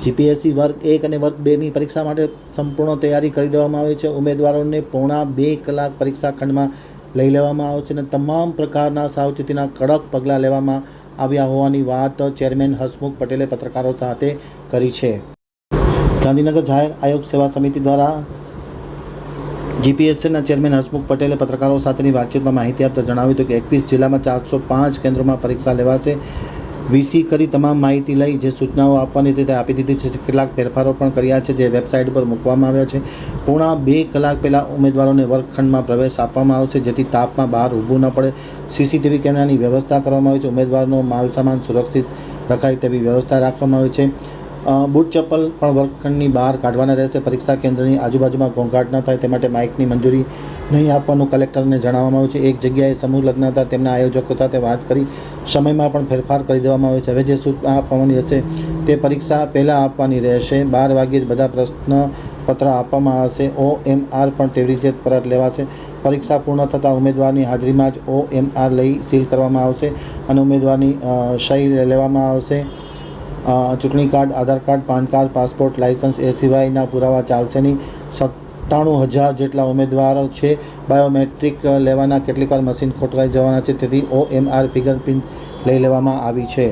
GPSC વર્ગ 1 અને વર્ગ 2ની પરીક્ષા માટે સંપૂર્ણ તૈયારી કરી દેવામાં આવી છે। ઉમેદવારોને પોણા 2 કલાક પરીક્ષા ખંડમાં લઈ લેવામાં આવશે અને તમામ પ્રકારના સાવચેતીના કડક પગલાં લેવામાં આવ્યા હોવાની વાત ચેરમેન હસમુખ પટેલે પત્રકારો સાથે કરી છે। ગાંધીનગર જાહેર આયોગ સેવા સમિતિ દ્વારા જીપીએસસીના ચેરમેન હસમુખ પટેલે પત્રકારો સાથેની વાતચીતમાં માહિતી આપતા જણાવ્યું હતું કે 21 જિલ્લામાં 405 કેન્દ્રોમાં પરીક્ષા લેવાશે। વીસી કરી તમામ માહિતી લઈ જે સૂચનાઓ આપવાની હતી તે આપી દીધી છે। કેટલાક ફેરફારો પણ કર્યા છે જે વેબસાઇટ પર મૂકવામાં આવ્યા છે। પોણા 2 કલાક પહેલાં ઉમેદવારોને વર્ગખંડમાં પ્રવેશ આપવામાં આવશે જેથી તાપમાં બહાર ઊભું ન પડે। સીસીટીવી કેમેરાની વ્યવસ્થા કરવામાં આવી છે। ઉમેદવારનો માલસામાન સુરક્ષિત રખાય તેવી વ્યવસ્થા રાખવામાં આવી છે। બૂટ ચપ્પલ પણ વર્ગખંડની બહાર કાઢવાના રહેશે। પરીક્ષા કેન્દ્રની આજુબાજુમાં ઘોંઘાટ ન થાય તે માટે માઇકની મંજૂરી નહીં આપવાનું કલેક્ટરને જણાવવામાં આવ્યું છે। એક જગ્યાએ સમૂહ લગ્ન હતા તેમના આયોજકો સાથે વાત કરી સમયમાં પણ ફેરફાર કરી દેવામાં આવ્યો છે। હવે જે સૂચના આપવાની હશે તે પરીક્ષા પહેલાં આપવાની રહેશે। 12 વાગ્યે જ બધા પ્રશ્નપત્ર આપવામાં આવશે। OMR પણ તેવી રીતે પરત લેવાશે। પરીક્ષા પૂર્ણ થતાં ઉમેદવારની હાજરીમાં જ OMR લઈ સીલ કરવામાં આવશે અને ઉમેદવારની સહી લેવામાં આવશે। ચૂંટણી card, Aadhaar card, PAN card, passport, licence એ સિવાયના પુરાવા ચાલશે નહીં। 97,000 જેટલા ઉમેદવારો છે। બાયોમેટ્રિક લેવાના કેટલીકવાર મશીન ખોટવાઈ જવાના છે તેથી OMR ફિંગરપ્રિન્ટ લઈ લેવામાં આવી છે।